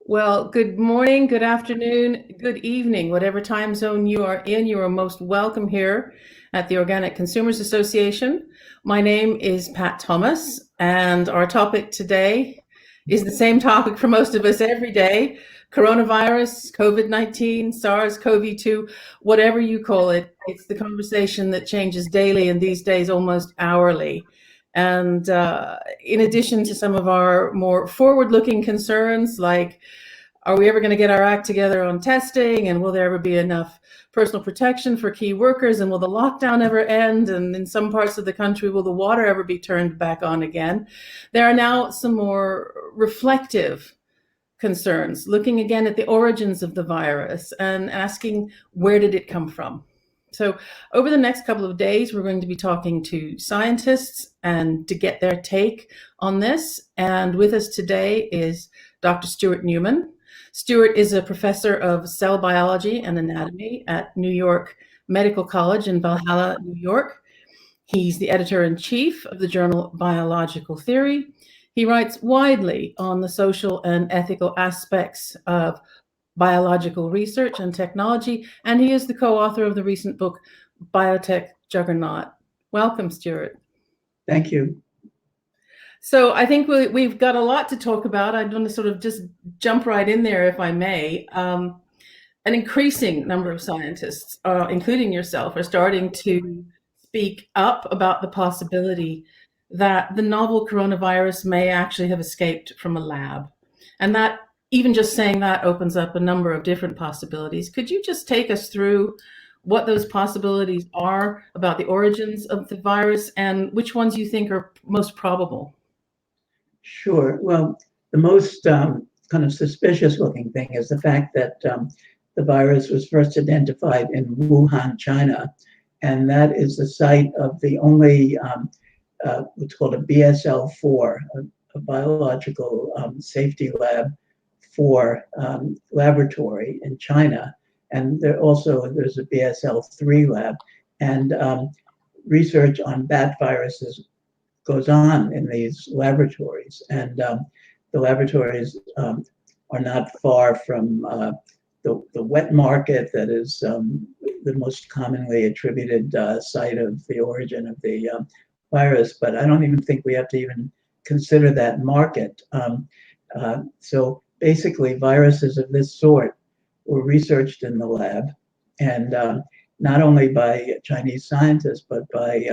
Well, good morning, good afternoon, good evening, whatever time zone you are in, you are most welcome here at the Organic Consumers Association. My name is Pat Thomas, and our topic today is the same topic for most of us every day: coronavirus, COVID-19, SARS-CoV-2, whatever you call it. It's the conversation that changes daily and these days almost hourly. And in addition to some of our more forward-looking concerns, like, are we ever going to get our act together on testing? And will there ever be enough personal protection for key workers? And will the lockdown ever end? And in some parts of the country, will the water ever be turned back on again? There are now some more reflective concerns, looking again at the origins of the virus and asking, where did it come from? So over the next couple of days, we're going to be talking to scientists and to get their take on this. And with us today is Dr. Stuart Newman. Stuart is a professor of cell biology and anatomy at New York Medical College in Valhalla, New York. He's the editor-in-chief of the journal Biological Theory. He writes widely on the social and ethical aspects of biological research and technology, and he is the co-author of the recent book, Biotech Juggernaut. Welcome, Stuart. Thank you. So I think we've got a lot to talk about. I want to sort of just jump right in there, if I may. An increasing number of scientists, including yourself, are starting to speak up about the possibility that the novel coronavirus may actually have escaped from a lab. And that, even just saying that, opens up a number of different possibilities. Could you just take us through what those possibilities are about the origins of the virus and which ones you think are most probable? Sure. Well, the most kind of suspicious looking thing is the fact that the virus was first identified in Wuhan, China, and that is the site of the only what's called a BSL-4, a biological safety lab for laboratory in China. And there's a BSL-3 lab, and research on bat viruses goes on in these laboratories. And the laboratories are not far from the wet market that is the most commonly attributed site of the origin of the virus. But I don't even think we have to even consider that market. So basically, viruses of this sort were researched in the lab, and not only by Chinese scientists, but by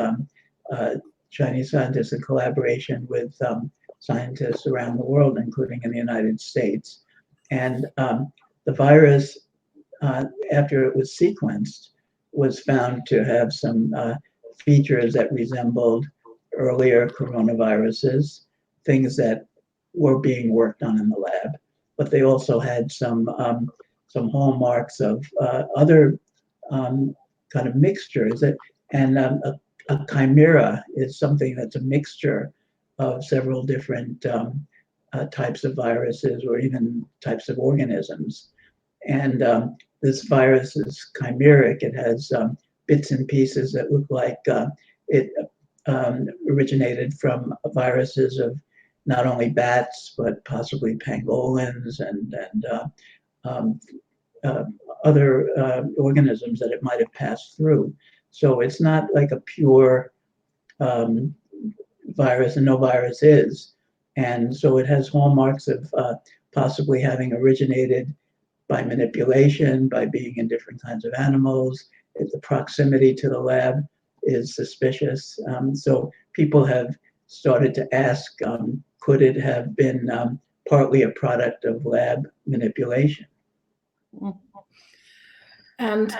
Chinese scientists in collaboration with scientists around the world, including in the United States. And the virus, after it was sequenced, was found to have some features that resembled earlier coronaviruses, things that were being worked on in the lab. But they also had some hallmarks of other kind of mixtures. And a chimera is something that's a mixture of several different types of viruses or even types of organisms. And this virus is chimeric. It has bits and pieces that look like it originated from viruses of not only bats, but possibly pangolins and other organisms that it might have passed through. So it's not like a pure virus, and no virus is. And so it has hallmarks of possibly having originated by manipulation, by being in different kinds of animals. The proximity to the lab is suspicious. So people have started to ask, could it have been partly a product of lab manipulation? And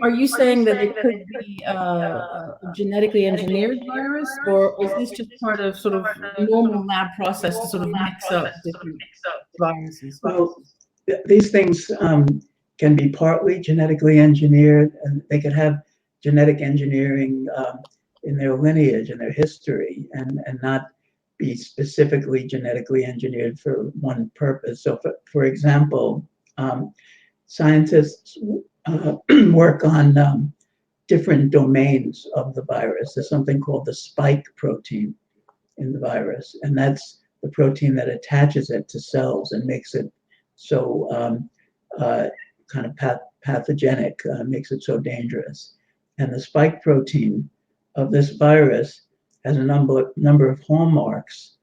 are you saying that it could be a genetically engineered virus, or is this just part of sort of normal lab process to sort of mix up different viruses? Well, these things can be partly genetically engineered, and they could have genetic engineering in their lineage and their history, and not be specifically genetically engineered for one purpose. So, for example, scientists work on different domains of the virus. There's something called the spike protein in the virus, and that's the protein that attaches it to cells and makes it so kind of pathogenic, makes it so dangerous. And the spike protein of this virus has a number of hallmarks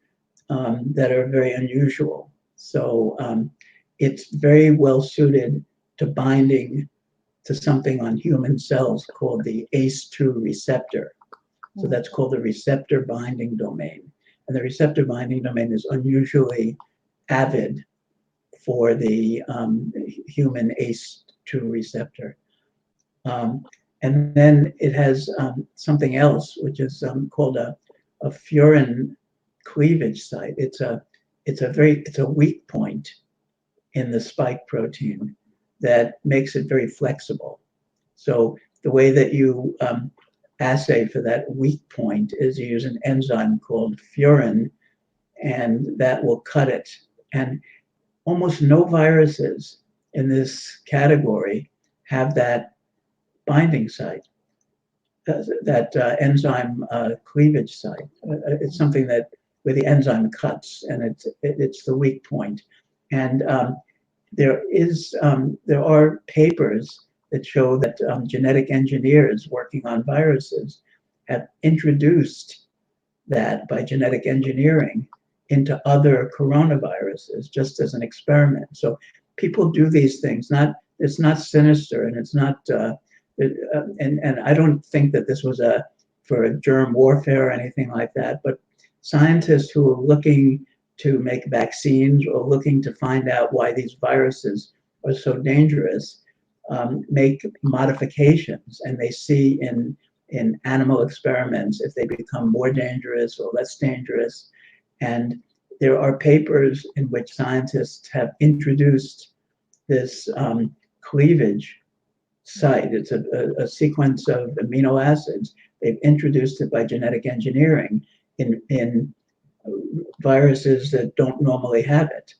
that are very unusual. So it's very well suited to binding to something on human cells called the ACE2 receptor. So that's called the receptor binding domain. And the receptor binding domain is unusually avid for the human ACE2 receptor. And then it has something else, which is called a furin cleavage site. It's a weak point in the spike protein that makes it very flexible. So the way that you assay for that weak point is you use an enzyme called furin, and that will cut it. And almost no viruses in this category have that binding site, that enzyme cleavage site. It's something that where the enzyme cuts, and it's the weak point. And there are papers that show that genetic engineers working on viruses have introduced that by genetic engineering into other coronaviruses just as an experiment. So people do these things. It's not sinister, and it's not. And I don't think that this was for germ warfare or anything like that. But scientists who are looking to make vaccines or looking to find out why these viruses are so dangerous make modifications, and they see in animal experiments if they become more dangerous or less dangerous. And there are papers in which scientists have introduced this cleavage site. It's a sequence of amino acids. They've introduced it by genetic engineering in viruses that don't normally have it.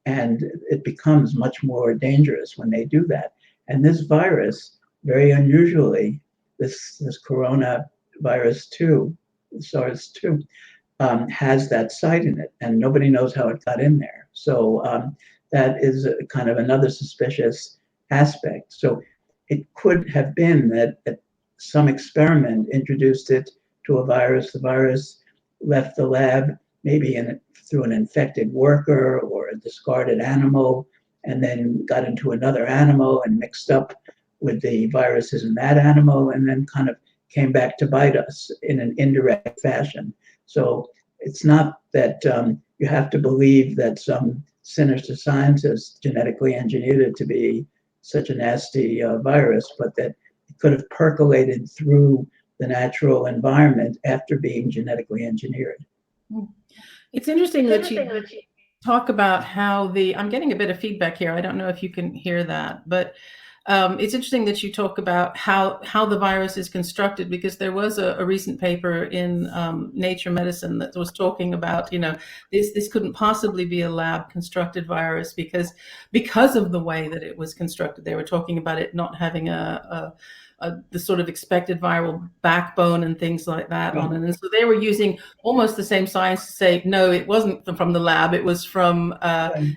And it becomes much more dangerous when they do that. And this virus, very unusually, this coronavirus 2, SARS-2, has that site in it, and nobody knows how it got in there. So that is kind of another suspicious aspect. So it could have been that some experiment introduced it to a virus. The virus left the lab, maybe through an infected worker or a discarded animal, and then got into another animal and mixed up with the viruses in that animal, and then kind of came back to bite us in an indirect fashion. So it's not that you have to believe that some sinister scientists genetically engineered it to be such a nasty virus, but that it could have percolated through the natural environment after being genetically engineered. It's interesting that you talk about how I'm getting a bit of feedback here. I don't know if you can hear that, but it's interesting that you talk about how the virus is constructed, because there was a recent paper in Nature Medicine that was talking about, this couldn't possibly be a lab constructed virus because of the way that it was constructed. They were talking about it not having the sort of expected viral backbone and things like that on it. And so they were using almost the same science to say, no, it wasn't from the lab, it was from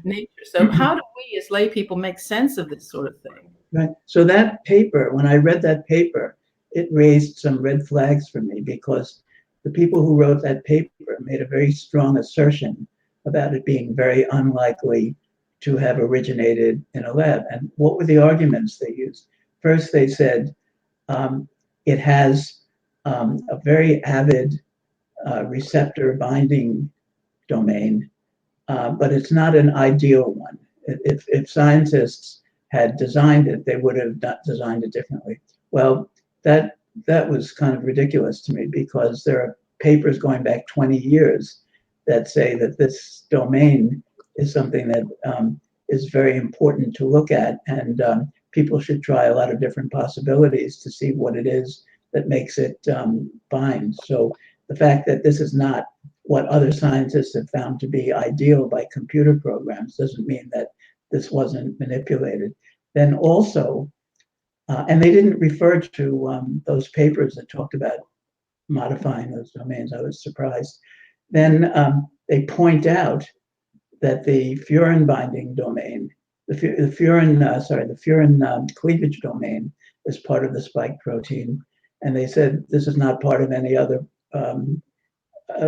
nature. So how do we as lay people make sense of this sort of thing? Right. So that paper, when I read that paper, it raised some red flags for me, because the people who wrote that paper made a very strong assertion about it being very unlikely to have originated in a lab. And what were the arguments they used? First, they said it has a very avid receptor binding domain, but it's not an ideal one. If scientists had designed it, they would have designed it differently. Well, that was kind of ridiculous to me, because there are papers going back 20 years that say that this domain is something that is very important to look at, and people should try a lot of different possibilities to see what it is that makes it bind. So the fact that this is not what other scientists have found to be ideal by computer programs doesn't mean that this wasn't manipulated. Then also, and they didn't refer to those papers that talked about modifying those domains. I was surprised. Then they point out that the furin binding domain, the furin cleavage domain is part of the spike protein. And they said this is not part of any other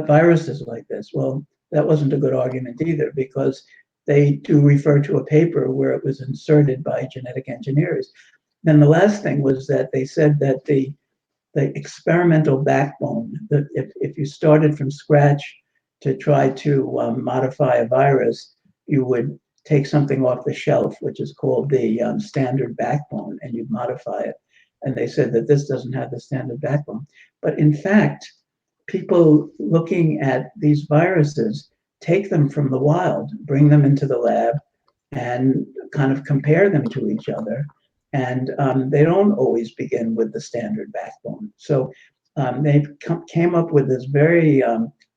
viruses like this. Well, that wasn't a good argument either, because they do refer to a paper where it was inserted by genetic engineers. Then the last thing was that they said that the experimental backbone, that if you started from scratch to try to modify a virus, you would take something off the shelf, which is called the standard backbone, and you'd modify it. And they said that this doesn't have the standard backbone. But in fact, people looking at these viruses take them from the wild, bring them into the lab, and kind of compare them to each other. And they don't always begin with the standard backbone. So they came up with this very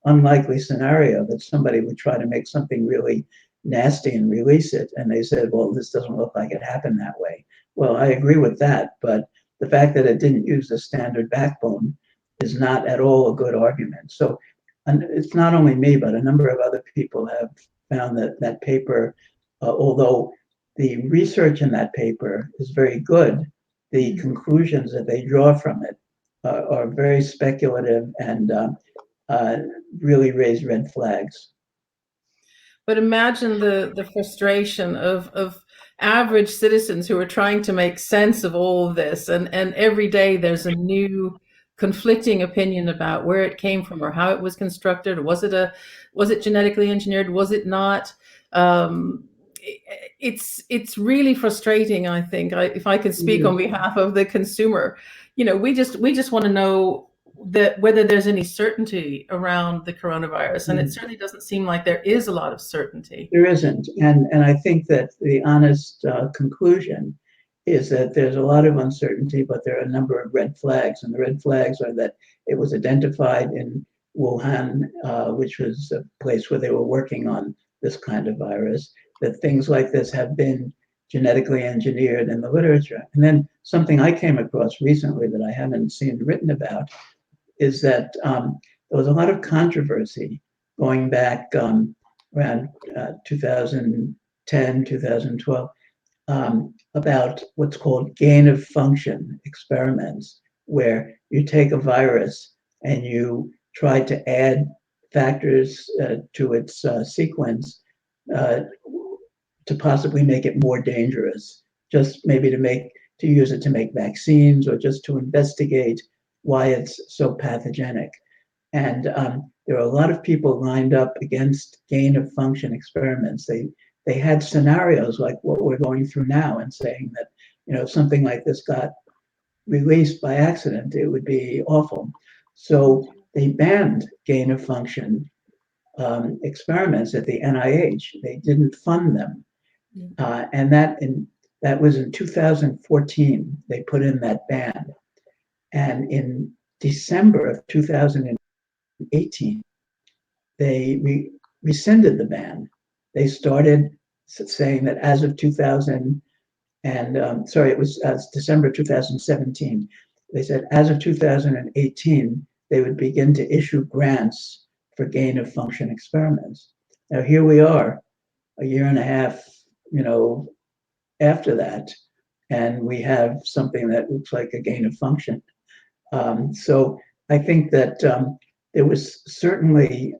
unlikely scenario that somebody would try to make something really nasty and release it. And they said, well, this doesn't look like it happened that way. Well, I agree with that. But the fact that it didn't use the standard backbone is not at all a good argument. So it's not only me, but a number of other people have found that that paper, although the research in that paper is very good, the conclusions that they draw from it are very speculative and really raise red flags. But imagine the frustration of average citizens who are trying to make sense of all of this, and every day there's a new conflicting opinion about where it came from or how it was constructed. Was it genetically engineered? Was it not? It's really frustrating. I think if I could speak on behalf of the consumer, we just want to know that whether there's any certainty around the coronavirus, and it certainly doesn't seem like there is a lot of certainty. There isn't, and I think that the honest conclusion is that there's a lot of uncertainty, but there are a number of red flags, and the red flags are that it was identified in Wuhan, which was a place where they were working on this kind of virus, that things like this have been genetically engineered in the literature. And then something I came across recently that I haven't seen written about is that there was a lot of controversy going back around 2010, 2012, about what's called gain of function experiments, where you take a virus and you try to add factors to its sequence to possibly make it more dangerous, just maybe to use it to make vaccines, or just to investigate why it's so pathogenic. And there are a lot of people lined up against gain of function experiments. They had scenarios like what we're going through now, and saying that, if something like this got released by accident, it would be awful. So they banned gain of function experiments at the NIH. They didn't fund them. And that was in 2014. They put in that ban. And in December of 2018, they rescinded the ban. They started saying that as of 2000, and it was December 2017. They said as of 2018, they would begin to issue grants for gain of function experiments. Now here we are, a year and a half, after that, and we have something that looks like a gain of function. So I think that there was certainly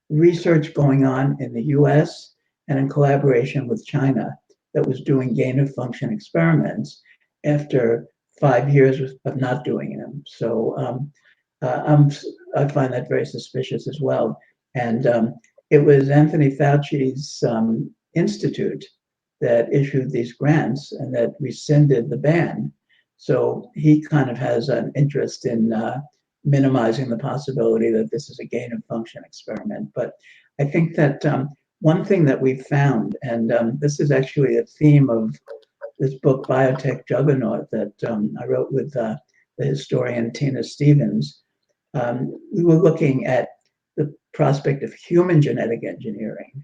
research going on in the US and in collaboration with China that was doing gain of function experiments after 5 years of not doing them. So I find that very suspicious as well. And it was Anthony Fauci's institute that issued these grants and that rescinded the ban. So he kind of has an interest in minimizing the possibility that this is a gain of function experiment. But I think that one thing that we've found, and this is actually a theme of this book, Biotech Juggernaut, that I wrote with the historian Tina Stevens, we were looking at the prospect of human genetic engineering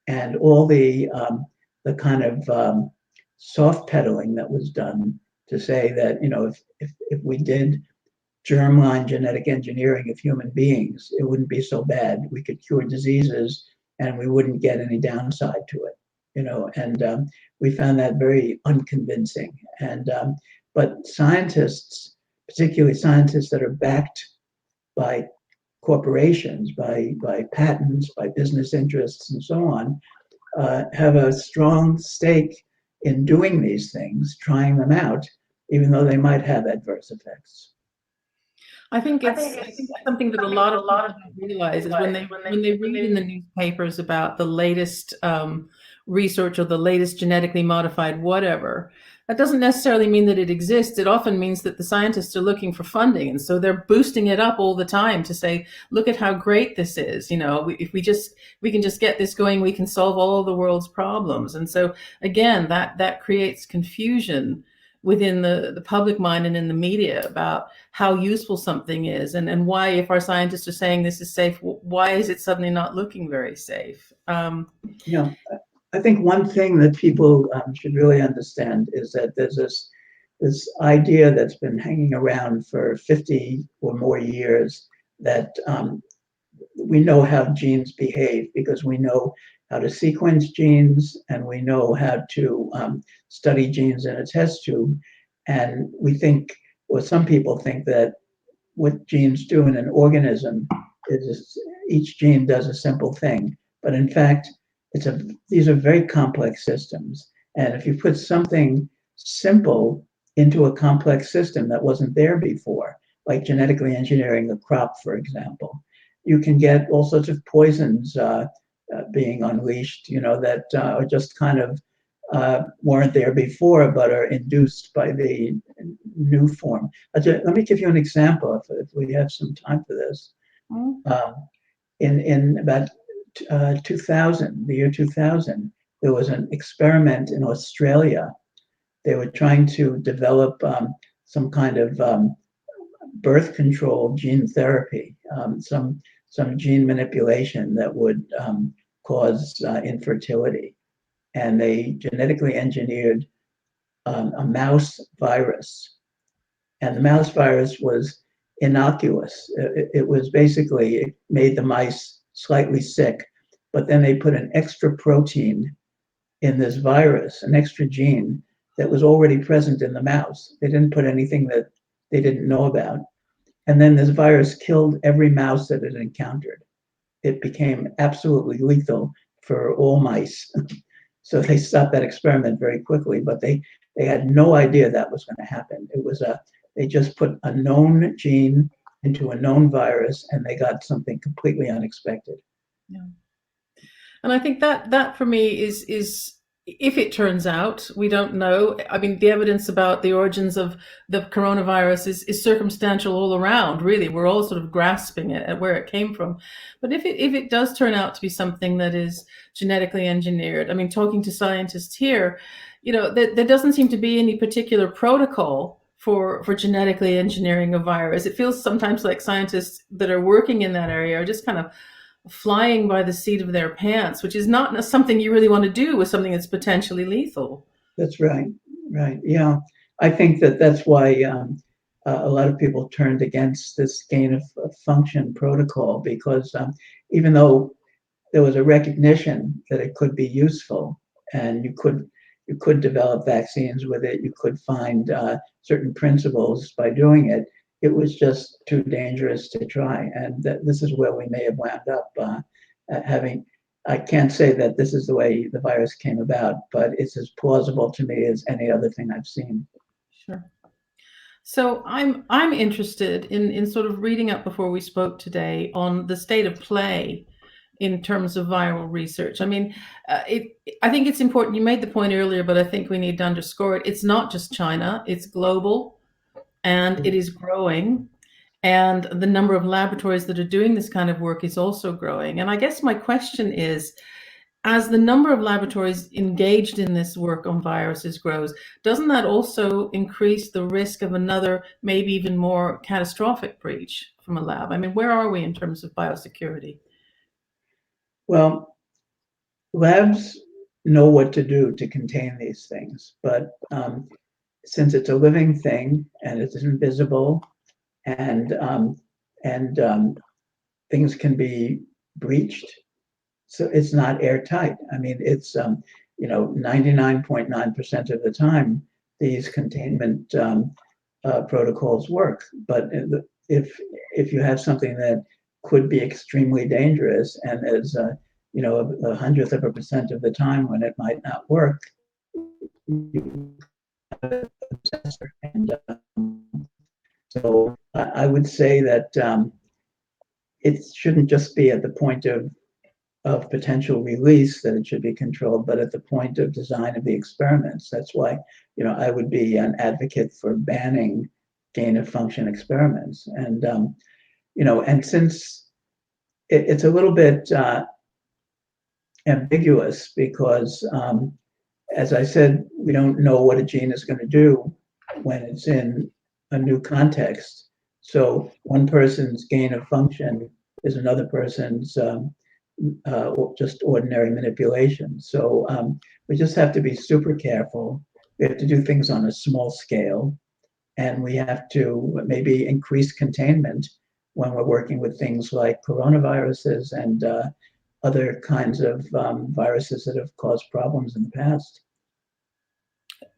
and all the kind of soft pedaling that was done to say that, if we did germline genetic engineering of human beings, it wouldn't be so bad. We could cure diseases and we wouldn't get any downside to it, and we found that very unconvincing. But scientists, particularly scientists that are backed by corporations, by patents, by business interests, and so on, have a strong stake in doing these things, trying them out, even though they might have adverse effects. I think it's something that a lot of people don't realize is when they read in the newspapers about the latest research or the latest genetically modified whatever, that doesn't necessarily mean that it exists. It often means that the scientists are looking for funding, and so they're boosting it up all the time to say, look at how great this is. If we can just get this going, we can solve all of the world's problems. And so again, that creates confusion within the public mind and in the media about how useful something is, and why, if our scientists are saying this is safe, why is it suddenly not looking very safe? I think one thing that people should really understand is that there's this idea that's been hanging around for 50 or more years that we know how genes behave because we know how to sequence genes and we know how to study genes in a test tube. And we think, or some people think, that what genes do in an organism is each gene does a simple thing. But in fact, these are very complex systems. And if you put something simple into a complex system that wasn't there before, like genetically engineering a crop, for example, you can get all sorts of poisons being unleashed, that are just kind of weren't there before, but are induced by the new form. Let me give you an example, if we have some time for this. In about 2000, the year 2000, there was an experiment in Australia. They were trying to develop some kind of birth control gene therapy, some gene manipulation that would cause infertility. And they genetically engineered a mouse virus. And the mouse virus was innocuous. It was basically, it made the mice slightly sick, but then they put an extra protein in this virus, an extra gene that was already present in the mouse. They didn't put anything that they didn't know about. And then this virus killed every mouse that it encountered. It became absolutely lethal for all mice. So they stopped that experiment very quickly, but they had no idea that was going to happen. They just put a known gene into a known virus, and they got something completely unexpected. Yeah. And I think that for me is if it turns out, we don't know. I mean, the evidence about the origins of the coronavirus is circumstantial all around, really. We're all sort of grasping at where it came from. But if it does turn out to be something that is genetically engineered, I mean, talking to scientists here, there doesn't seem to be any particular protocol for genetically engineering a virus. It feels sometimes like scientists that are working in that area are just kind of flying by the seat of their pants, which is not something you really want to do with something that's potentially lethal. That's right. Right. Yeah. I think that's why a lot of people turned against this gain of function protocol, because even though there was a recognition that it could be useful and you could develop vaccines with it, you could find certain principles by doing it, it was just too dangerous to try. And this is where we may have wound up having, I can't say that this is the way the virus came about, but it's as plausible to me as any other thing I've seen. Sure. So I'm interested in sort of reading up before we spoke today on the state of play in terms of viral research. I mean, I think it's important. You made the point earlier, but I think we need to underscore it. It's not just China, it's global. And it is growing, and the number of laboratories that are doing this kind of work is also growing. And I guess my question is, as the number of laboratories engaged in this work on viruses grows, doesn't that also increase the risk of another, maybe even more catastrophic breach from a lab? I mean, where are we in terms of biosecurity? Well, labs know what to do to contain these things, but since it's a living thing and it's invisible, and things can be breached, so it's not airtight. I mean, it's 99.9% of the time these containment protocols work. But if you have something that could be extremely dangerous, and there's a 100th of a % of the time when it might not work, you have a disaster. And so I would say that it shouldn't just be at the point of potential release that it should be controlled, but at the point of design of the experiments. That's why, I would be an advocate for banning gain of function experiments. And, and since it's a little bit ambiguous because, as I said, we don't know what a gene is going to do when it's in a new context. So one person's gain of function is another person's just ordinary manipulation. So we just have to be super careful. We have to do things on a small scale, and we have to maybe increase containment when we're working with things like coronaviruses and other kinds of viruses that have caused problems in the past.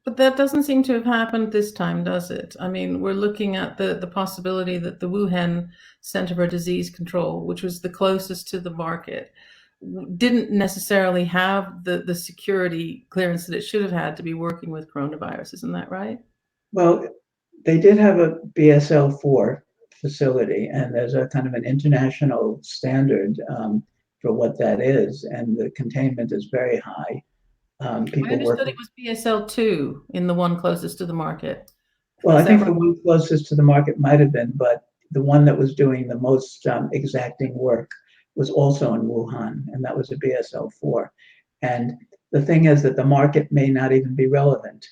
But that doesn't seem to have happened this time, does it? I mean, we're looking at the possibility that the Wuhan Center for Disease Control, which was the closest to the market, didn't necessarily have the security clearance that it should have had to be working with coronavirus. Isn't that right? Well, they did have a BSL-4 facility, and there's a kind of an international standard for what that is, and the containment is very high. I understood it was BSL-2 in the one closest to the market. Well, I think the one closest to the market might have been, but the one that was doing the most exacting work was also in Wuhan, and that was a BSL-4. And the thing is that the market may not even be relevant.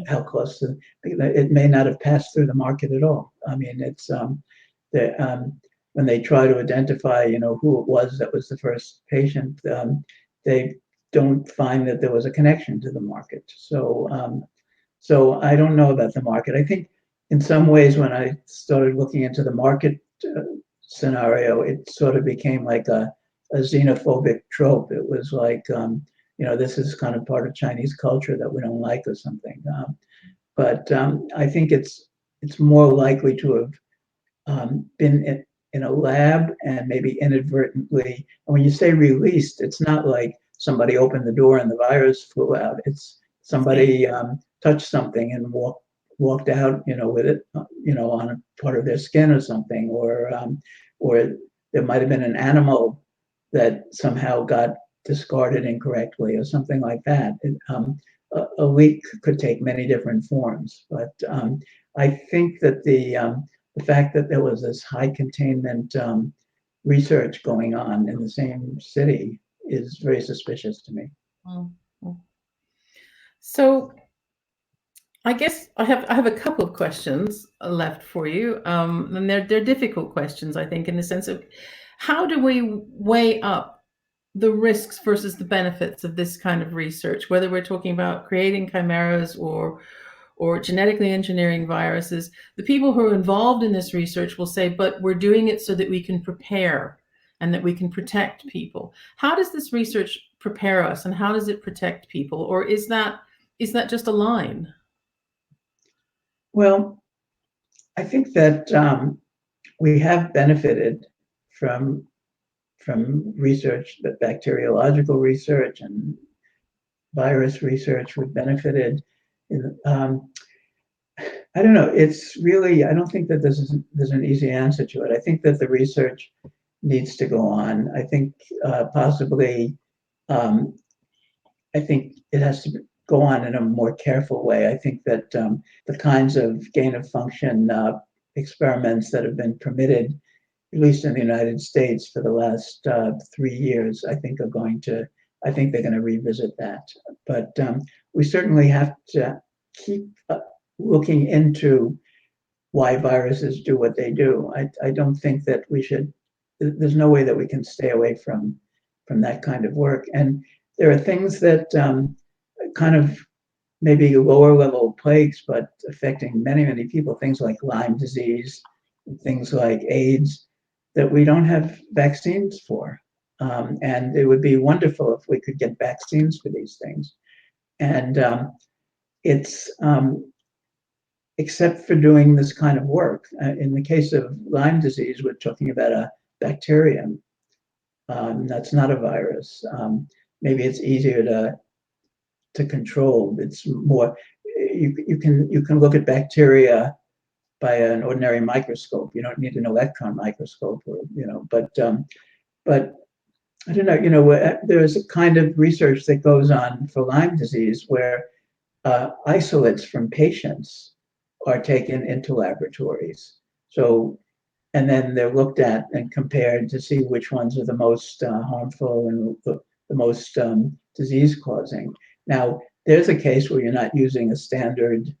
How close to it may not have passed through the market at all. I mean, it's when they try to identify, who it was that was the first patient, they don't find that there was a connection to the market. So I don't know about the market. I think in some ways, when I started looking into the market scenario, it sort of became like a xenophobic trope. It was like, this is kind of part of Chinese culture that we don't like or something. But I think it's more likely to have been in a lab and maybe inadvertently. And when you say released, it's not like somebody opened the door and the virus flew out. It's somebody touched something and walked out, with it, on a part of their skin or something, or there might have been an animal that somehow got discarded incorrectly or something like that. A leak could take many different forms, but I think that the fact that there was this high containment research going on in the same city is very suspicious to me. Mm-hmm. So I guess I have a couple of questions left for you, and they're difficult questions, I think, in the sense of how do we weigh up the risks versus the benefits of this kind of research, whether we're talking about creating chimeras or genetically engineering viruses. The people who are involved in this research will say, but we're doing it so that we can prepare and that we can protect people. How does this research prepare us, and how does it protect people? Or is that just a line? Well, I think that we have benefited from research, but bacteriological research and virus research. We've benefited in, I don't know. It's really, I don't think that there's an easy answer to it. I think that the research needs to go on. I think possibly, I think it has to go on in a more careful way. I think that the kinds of gain of function experiments that have been permitted, at least in the United States, for the last 3 years, I think they're going to revisit that. But we certainly have to keep looking into why viruses do what they do. I don't think that we should. There's no way that we can stay away from that kind of work. And there are things that kind of maybe lower level plagues, but affecting many, many people, things like Lyme disease, things like AIDS, that we don't have vaccines for. And it would be wonderful if we could get vaccines for these things. And it's, except for doing this kind of work, in the case of Lyme disease, we're talking about a bacterium. That's not a virus. Maybe it's easier to control. It's more, you can look at bacteria by an ordinary microscope. You don't need an electron microscope, or but I don't know. There's a kind of research that goes on for Lyme disease where isolates from patients are taken into laboratories. So, and then they're looked at and compared to see which ones are the most harmful and the most disease-causing. Now, there's a case where you're not using a standard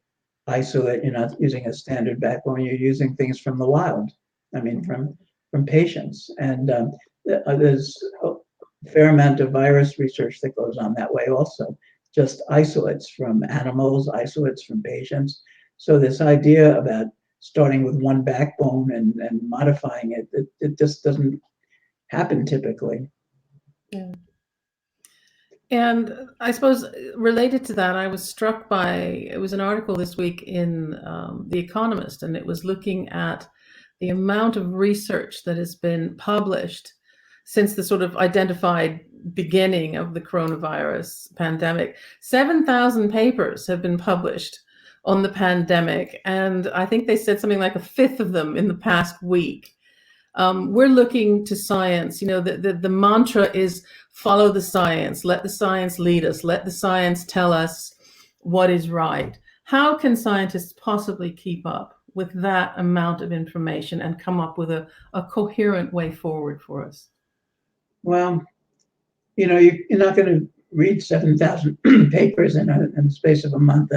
isolate, you're not using a standard backbone, you're using things from the wild. I mean, from patients. And there's a fair amount of virus research that goes on that way also, just isolates from animals, isolates from patients. So this idea about starting with one backbone and modifying it just doesn't happen typically. Yeah. And I suppose related to that, I was struck by, it was an article this week in The Economist, and it was looking at the amount of research that has been published since the sort of identified beginning of the coronavirus pandemic. 7,000 papers have been published on the pandemic, and I think they said something like a fifth of them in the past week. We're looking to science. You know, the mantra is follow the science, let the science lead us, let the science tell us what is right. How can scientists possibly keep up with that amount of information and come up with a coherent way forward for us? Well, you know, you're not going to read 7,000 papers in the space of a month.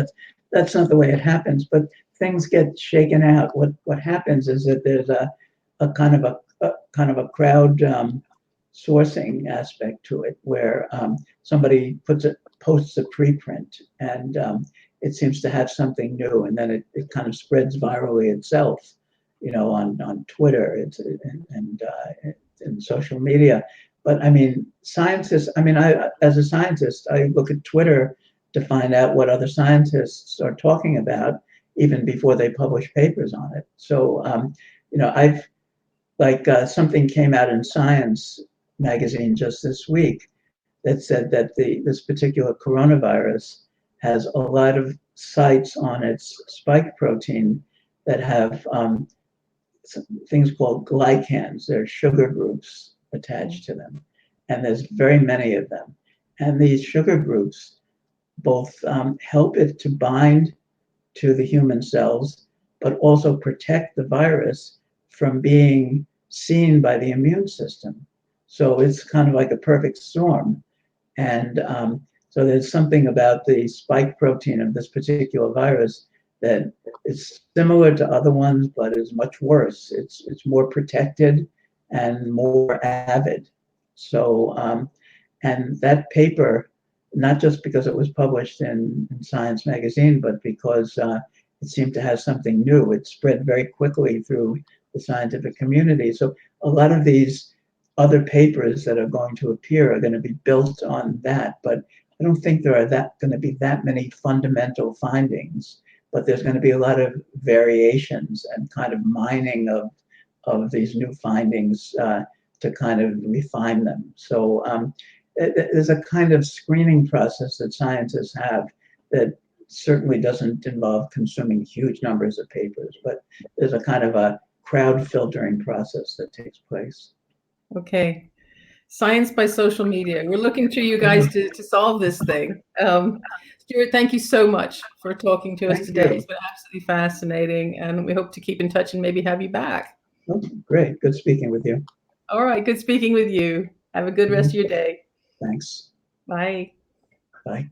That's not the way it happens. But things get shaken out. What happens is that there's a kind of a crowd sourcing aspect to it, where somebody posts a preprint, and it seems to have something new, and then it kind of spreads virally itself, you know, on Twitter and social media. But I mean, scientists, as a scientist, I look at Twitter to find out what other scientists are talking about, even before they publish papers on it. So, you know, something came out in Science magazine just this week that said that this particular coronavirus has a lot of sites on its spike protein that have things called glycans. They're sugar groups attached to them, and there's very many of them. And these sugar groups both help it to bind to the human cells, but also protect the virus from being seen by the immune system. So it's kind of like a perfect storm. And so there's something about the spike protein of this particular virus that is similar to other ones, but is much worse. It's more protected and more avid. So, and that paper, not just because it was published in Science magazine, but because it seemed to have something new. It spread very quickly through the scientific community. So a lot of these other papers that are going to appear are going to be built on that. But I don't think there are going to be that many fundamental findings, but there's going to be a lot of variations and kind of mining of these new findings to kind of refine them. So there's a kind of screening process that scientists have that certainly doesn't involve consuming huge numbers of papers, but there's a kind of a crowd filtering process that takes place. Okay. Science by social media. We're looking to you guys to solve this thing. Stuart, thank you so much for talking to us today. It's been absolutely fascinating, and we hope to keep in touch and maybe have you back. Oh, great. Good speaking with you. All right. Good speaking with you. Have a good rest of your day. Thanks. Bye. Bye.